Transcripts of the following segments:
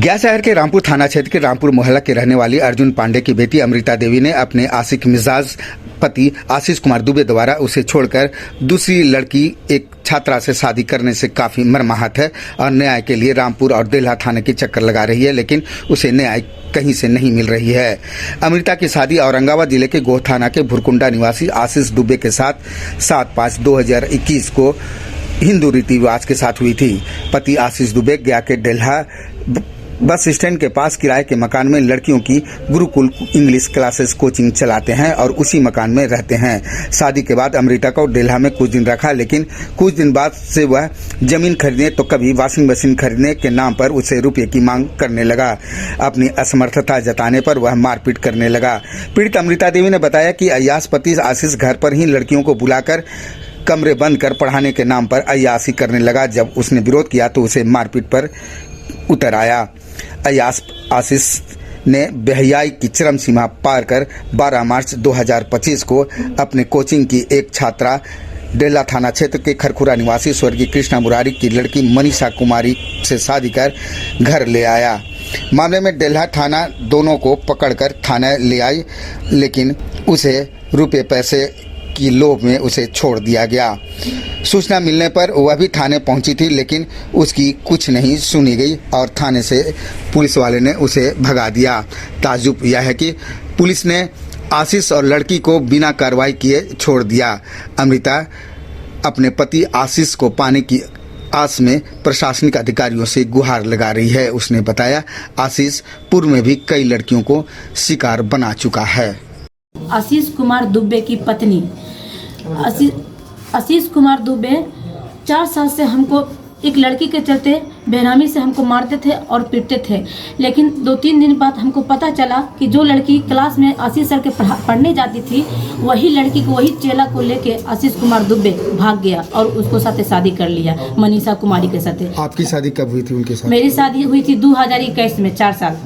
गया शहर के रामपुर थाना क्षेत्र के रामपुर मोहल्ला के रहने वाली अर्जुन पांडे की बेटी अमृता देवी ने अपने आशिक मिजाज पति आशीष कुमार दुबे द्वारा उसे छोड़कर दूसरी लड़की एक छात्रा से शादी करने से काफी मर्माहत है और न्याय के लिए रामपुर और देल्हा थाने की चक्कर लगा रही है, लेकिन उसे न्याय कहीं से नहीं मिल रही है। अमृता की शादी औरंगाबाद जिले के गोह थाना के भुरकुंडा निवासी आशीष दुबे के साथ 7/5/2021 को हिंदू रीति रिवाज के साथ हुई थी। पति आशीष दुबे गया के डेल्हा बस स्टैंड के पास किराए के मकान में लड़कियों की गुरुकुल इंग्लिश क्लासेस कोचिंग चलाते हैं और उसी मकान में रहते हैं। शादी के बाद अमृता को डेल्हा में कुछ दिन रखा, लेकिन कुछ दिन बाद से वह जमीन खरीदने तो कभी वॉशिंग मशीन खरीदने के नाम पर उसे रुपये की मांग करने लगा। अपनी असमर्थता जताने पर वह मारपीट करने लगा। पीड़ित अमृता देवी ने बताया कि अय्याश पति आशीष घर पर ही लड़कियों को बुलाकर कमरे बंद कर पढ़ाने के नाम पर अय्याशी करने लगा। जब उसने विरोध किया तो उसे मारपीट पर उतर आया। अय्याश आशीष ने बेहयाई की चरम सीमा पार कर 12 मार्च 2025 को अपने कोचिंग की एक छात्रा डेल्हा थाना क्षेत्र के खरखुरा निवासी स्वर्गीय कृष्णा मुरारी की लड़की मनीषा कुमारी से शादी कर घर ले आया। मामले में डेल्हा थाना दोनों को पकड़कर थाने ले आई, लेकिन उसे रुपये पैसे की लोभ में उसे छोड़ दिया गया। सूचना मिलने पर वह भी थाने पहुंची थी, लेकिन उसकी कुछ नहीं सुनी गई और थाने से पुलिस वाले ने उसे भगा दिया। ताज्जुब यह है कि पुलिस ने आशीष और लड़की को बिना कार्रवाई किए छोड़ दिया। अमृता अपने पति आशीष को पाने की आस में प्रशासनिक अधिकारियों से गुहार लगा रही है। उसने बताया, आशीष पूर्व में भी कई लड़कियों को शिकार बना चुका है। आशीष कुमार दुबे की पत्नी आशीष कुमार दुबे 4 साल से हमको एक लड़की के चलते बेनामी से हमको मारते थे और पीटते थे, लेकिन 2-3 दिन बाद हमको पता चला कि जो लड़की क्लास में आशीष सर के पढ़ने जाती थी, वही लड़की को, वही चेला को लेके आशीष कुमार दुबे भाग गया और उसको साथ शादी कर लिया, मनीषा कुमारी के साथ। आपकी शादी कब हुई थी उनके साथ? मेरी शादी हुई थी 2021 में, 4 साल।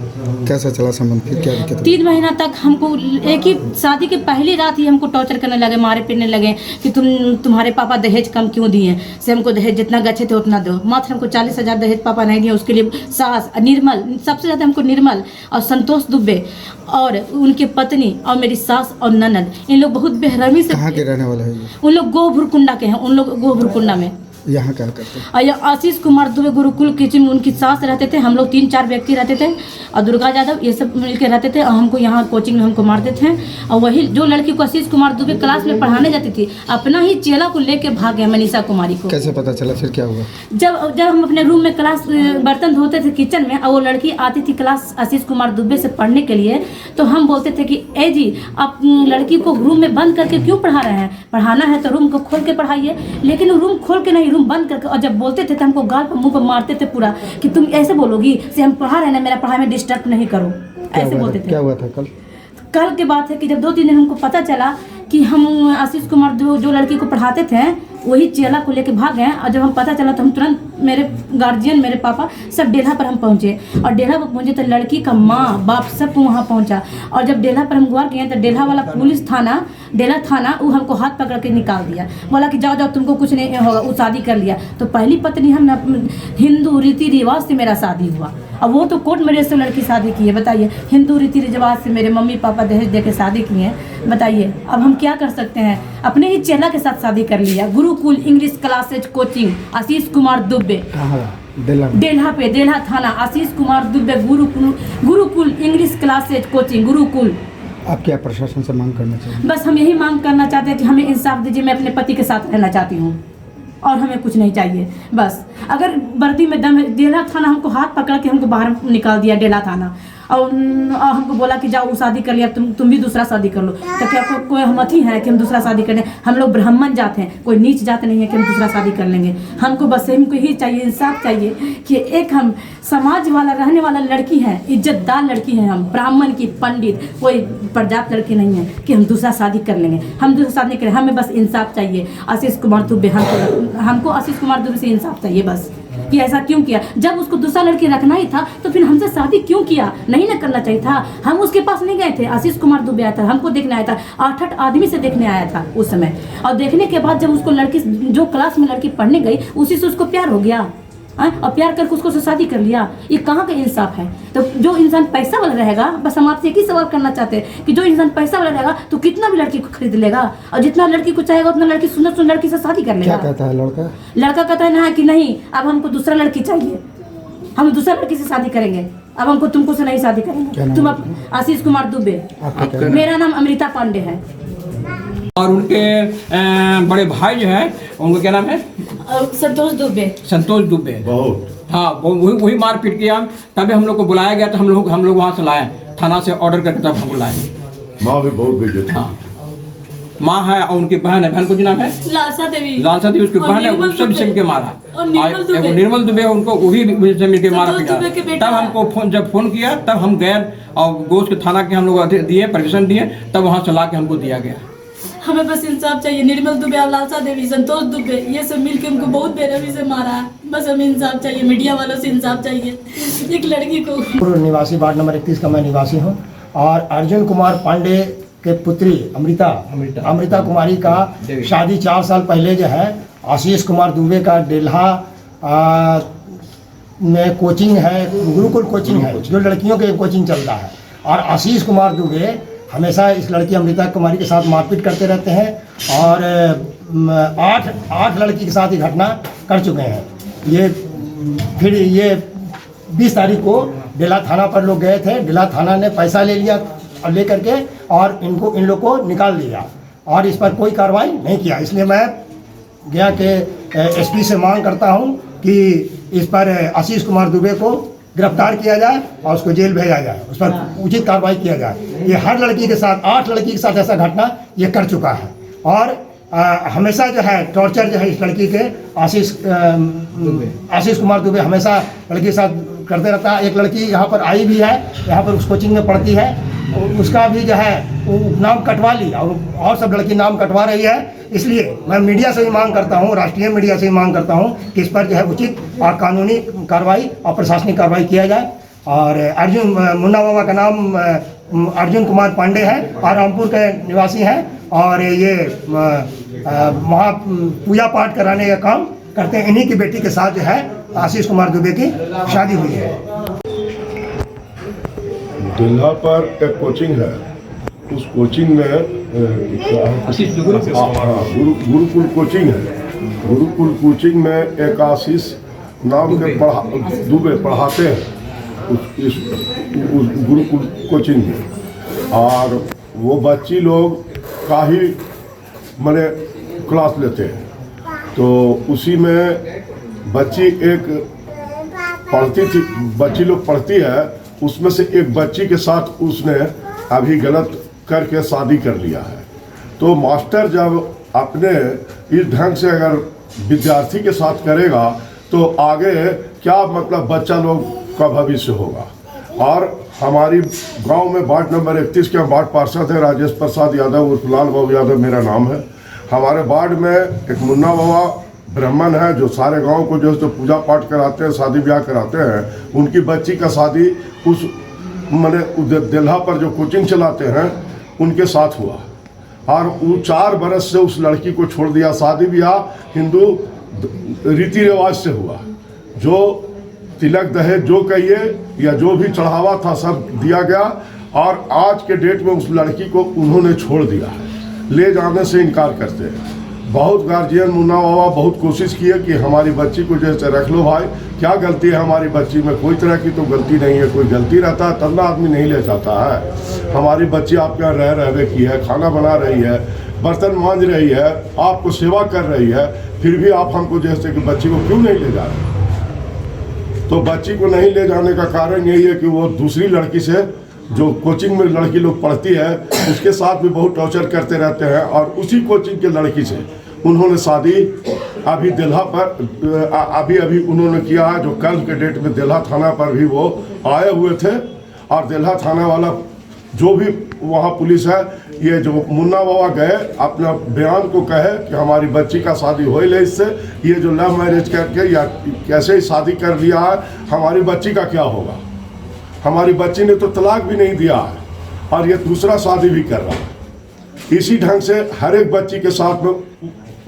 कैसा चला संबंध? फिर क्या दिक्कत? 3 महीना तक हमको एक ही शादी की पहली रात ही हमको टॉर्चर करने लगे, मारे पीटने लगे कि तुम्हारे पापा दहेज कम क्यों दिए, से हमको दहेज जितना गच्छे थे उतना दो। मात्र हमको 40,000 दहेज पापा नहीं दिए, उसके लिए सास निर्मल, सबसे ज़्यादा हमको निर्मल और संतोष दुबे और उनके पत्नी और मेरी सास और ननद, इन लोग बहुत बेरहमी से। कहाँ के रहने वाले हैं? उन लोग गोह भुरकुंडा के हैं। उन लोग गोह भुरकुंडा में। यहाँ क्या करते हैं? आशीष कुमार दुबे गुरुकुल किचन में उनकी सास रहते थे, हम लोग 3-4 व्यक्ति रहते थे और दुर्गा यादव, ये सब मिलकर रहते थे और हमको यहाँ कोचिंग में हमको मारते थे। और वही जो लड़की को आशीष कुमार दुबे क्लास में पढ़ाने जाती थी, अपना ही चेला को लेके भाग गया, मनीषा कुमारी को। कैसे पता चला? फिर क्या हुआ? जब हम अपने रूम में क्लास बर्तन धोते थे किचन में और वो लड़की आती थी क्लास आशीष कुमार दुबे से पढ़ने के लिए, तो हम बोलते थे कि ए जी, आप लड़की को रूम में बंद करके क्यों पढ़ा रहे हैं? पढ़ाना है तो रूम को खोल के पढ़ाइए। लेकिन रूम खोल के नहीं, रूम बंद करके। और जब बोलते थे तो हमको गाल पर मुंह पर मारते थे पूरा कि तुम ऐसे बोलोगी से हम पढ़ा रहे हैं ना, मेरा पढ़ाई में डिस्टर्ब नहीं करो, ऐसे बोलते थे। क्या हुआ था कल की बात है कि जब 2-3 दिन हमको पता चला कि हम आशीष कुमार जो लड़की को पढ़ाते थे वही चेला को लेके भाग गए। और जब हम पता चला तो हम तुरंत, मेरे गार्जियन, मेरे पापा सब डेल्हा पर हम पहुंचे। और डेल्हा पर पहुंचे तो लड़की का माँ बाप सब वहाँ पहुंचा। और जब डेल्हा पर हम गुहार गए तो डेल्हा वाला पुलिस थाना, डेल्हा थाना, वो हमको हाथ पकड़ के निकाल दिया, बोला कि जाओ जाओ, तुमको कुछ नहीं होगा, वो शादी कर लिया। तो पहली पत्नी हम हिंदू रीति रिवाज से मेरा शादी हुआ, और वो तो कोर्ट मैरिज से लड़की शादी की है। बताइए, हिंदू रीति रिवाज से मेरे मम्मी पापा दहेज दे के शादी की है। बताइए अब हम क्या कर सकते हैं? अपने ही चेला के साथ शादी कर लिया। Gurukul English classes coaching Ashish Kumar Dubey, Delha पे, डेल्हा थाना, Ashish Kumar Dubey Gurukul English classes coaching, Gurukul. आप क्या प्रशासन से मांग करना चाहिए? बस हम यही मांग करना चाहते हैं कि हमें इंसाफ दीजिए। मैं अपने पति के साथ रहना चाहती हूँ और हमें कुछ नहीं चाहिए। बस अगर वर्दी में दम, डेल्हा थाना हमको हाथ पकड़ के हमको बाहर निकाल दिया, डेल्हा थाना, और हमको बोला कि जाओ शादी कर लिया, तुम भी दूसरा शादी कर लो। तो क्या कोई हमती है कि हम दूसरा शादी कर लें? हम लोग ब्राह्मण जात हैं, कोई नीच जात नहीं है कि हम दूसरा शादी कर लेंगे। हमको बस हमको ही चाहिए, इंसाफ चाहिए कि एक हम समाज वाला रहने वाला लड़की है, इज्जतदार लड़की है, हम ब्राह्मण की, पंडित, कोई प्रजात लड़की नहीं है कि हम दूसरा शादी कर लेंगे। हम दूसरा शादी नहीं करें, हमें बस इंसाफ चाहिए। आशीष कुमार दुबे, हमको आशीष कुमार दुबे से इंसाफ चाहिए बस, कि ऐसा क्यों किया? जब उसको दूसरा लड़की रखना ही था तो फिर हमसे शादी क्यों किया? नहीं ना करना चाहिए था। हम उसके पास नहीं गए थे, आशीष कुमार दुबे आया था, हमको देखने आया था, 8-8 आदमी से देखने आया था उस समय। और देखने के बाद जब उसको लड़की, जो क्लास में लड़की पढ़ने गई, उसी से उसको प्यार हो गया। और प्यार करके उसको से शादी कर लिया, ये कहाँ का इंसाफ है। तो जो इंसान पैसा वाला रहेगा, बस हम आपसे एक ही सवाल करना चाहते हैं कि जो इंसान पैसा वाला रहेगा तो कितना भी लड़की को खरीद लेगा, और जितना लड़की को चाहेगा उतना लड़की सुंदर सुंदर लड़की से शादी कर लेगा। क्या कहता है लड़का? लड़का कहता है ना कि नहीं, अब हमको दूसरा लड़की चाहिए, हम दूसरा लड़की से शादी करेंगे, अब हमको तुमको से नहीं शादी करेंगे। तुम आशीष कुमार दुबे। मेरा नाम अमृता पांडे है। और उनके बड़े भाई जो है उनका क्या नाम है? संतोष दुबे। संतोष दुबे। बहुत हाँ, वही मारपीट किया। तभी हम लोग को बुलाया गया, तो हम लोग वहाँ से लाए, थाना से ऑर्डर करके तब हमको लाए। माँ भी बहुत बेइज्जत। हाँ, माँ है और उनकी बहन है। बहन को नाम है लालसा देवी। लालसा देवी उसकी बहन है, उससे मिल के मारा। निर्मल दुबे उनको वही से मिल के मारा पीटा। तब हमको जब फोन किया तब हम गए और गोश्त के थाना के हम लोग दिए, परमिशन दिए, तब वहाँ से ला के हमको दिया गया। हमें बस इंसाफ चाहिए। निर्मल दुबे और लालसा देवी, संतोष दुबे, ये सब मिलके हमको बहुत बेरहमी से मारा है। बस हमें इंसाफ चाहिए, मीडिया वालों से इंसाफ चाहिए। एक लड़की को पूर्व निवासी वार्ड नंबर 31 का मैं निवासी हूँ, और अर्जुन कुमार पांडे के पुत्री अमृता कुमारी का शादी 4 साल पहले जो है आशीष कुमार दुबे का डेल्हा में कोचिंग है, गुरुकुल कोचिंग है, जो लड़कियों के कोचिंग चल रहा है। और आशीष कुमार दुबे हमेशा इस लड़की अमृता कुमारी के साथ मारपीट करते रहते हैं, और 8 लड़की के साथ ये घटना कर चुके हैं। फिर ये 20 तारीख को डेला थाना पर लोग गए थे। डेला थाना ने पैसा ले लिया और ले करके और इन लोग को निकाल दिया, और इस पर कोई कार्रवाई नहीं किया। इसलिए मैं गया के एसपी से मांग करता हूं कि इस पर आशीष कुमार दुबे को गिरफ्तार किया जाए और उसको जेल भेजा जाए, उस पर उचित कार्रवाई किया जाए। ये हर लड़की के साथ, 8 लड़की के साथ ऐसा घटना ये कर चुका है, और हमेशा जो है टॉर्चर जो है इस लड़की के आशीष कुमार दुबे हमेशा लड़की के साथ करते रहता है। एक लड़की यहाँ पर आई भी है, यहाँ पर उस कोचिंग में पढ़ती है, उसका भी जो है नाम कटवा ली, और सब लड़की नाम कटवा रही है। इसलिए मैं मीडिया से भी मांग करता हूँ, राष्ट्रीय मीडिया से भी मांग करता हूँ कि इस पर जो है उचित और कानूनी कार्रवाई और प्रशासनिक कार्रवाई किया जाए। और मुन्ना बाबा का नाम अर्जुन कुमार पांडे है और रामपुर के निवासी हैं, और ये वहाँ पूजा पाठ कराने का काम करते हैं। इन्हीं की बेटी के साथ जो है आशीष कुमार दुबे की शादी हुई है। दिल्हा पर एक कोचिंग है, उस कोचिंग में गुरुकुल कोचिंग है। गुरुकुल कोचिंग में एक आशीष नाम के दुबे पढ़ाते हैं उस गुरुकुल कोचिंग में, और वो बच्ची लोग का ही मैंने क्लास लेते हैं। तो उसी में बच्ची एक पढ़ती थी, बच्ची लोग पढ़ती है, उसमें से एक बच्ची के साथ उसने अभी गलत करके शादी कर लिया है। तो मास्टर जब अपने इस ढंग से अगर विद्यार्थी के साथ करेगा तो आगे क्या मतलब बच्चा लोग का भविष्य होगा। और हमारी गांव में वार्ड नंबर 31 के वार्ड पार्षद है राजेश प्रसाद यादव उर्फ लाल बाबू यादव मेरा नाम है। हमारे वार्ड में एक मुन्ना बाबा ब्राह्मण है जो सारे गांव को जो है तो पूजा पाठ कराते हैं, शादी ब्याह कराते हैं। उनकी बच्ची का शादी उस मैंने दिल्हा पर जो कोचिंग चलाते हैं उनके साथ हुआ, और वो 4 बरस से उस लड़की को छोड़ दिया। शादी ब्याह हिंदू रीति रिवाज से हुआ, जो तिलक दहेज जो कहिए या जो भी चढ़ावा था सब दिया गया, और आज के डेट में उस लड़की को उन्होंने छोड़ दिया है, ले जाने से इनकार करते हैं। बहुत गार्जियन मुन्ना बाबा बहुत कोशिश किए कि हमारी बच्ची को जैसे रख लो भाई, क्या गलती है हमारी बच्ची में, कोई तरह की तो गलती नहीं है। कोई गलती रहता है तब ना आदमी नहीं ले जाता है। हमारी बच्ची आपके यहाँ रह की है, खाना बना रही है, बर्तन मांज रही है, आपको सेवा कर रही है, फिर भी आप हमको जैसे कि बच्ची को क्यों नहीं ले जा रहे। तो बच्ची को नहीं ले जाने का कारण यही है कि वो दूसरी लड़की से जो कोचिंग में लड़की लोग पढ़ती है उसके साथ भी बहुत टॉर्चर करते रहते हैं, और उसी कोचिंग के लड़की से उन्होंने शादी अभी दिल्हा पर अभी उन्होंने किया है, जो कल के डेट में दिल्हा थाना पर भी वो आए हुए थे। और दिल्हा थाना वाला जो भी वहाँ पुलिस है, ये जो मुन्ना बाबा गए अपना बयान को कहे कि हमारी बच्ची का शादी हो ले इससे, ये जो लव मैरिज करके या कैसे ही शादी कर लिया है, हमारी बच्ची का क्या होगा। हमारी बच्ची ने तो तलाक भी नहीं दिया है, और ये दूसरा शादी भी कर रहा है। इसी ढंग से हर एक बच्ची के साथ में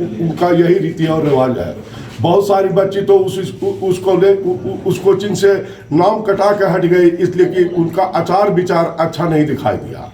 उनका यही रीति और रिवाज है। बहुत सारी बच्ची तो उस कोचिंग से नाम कटा के हट गई, इसलिए कि उनका आचार विचार अच्छा नहीं दिखाई दिया।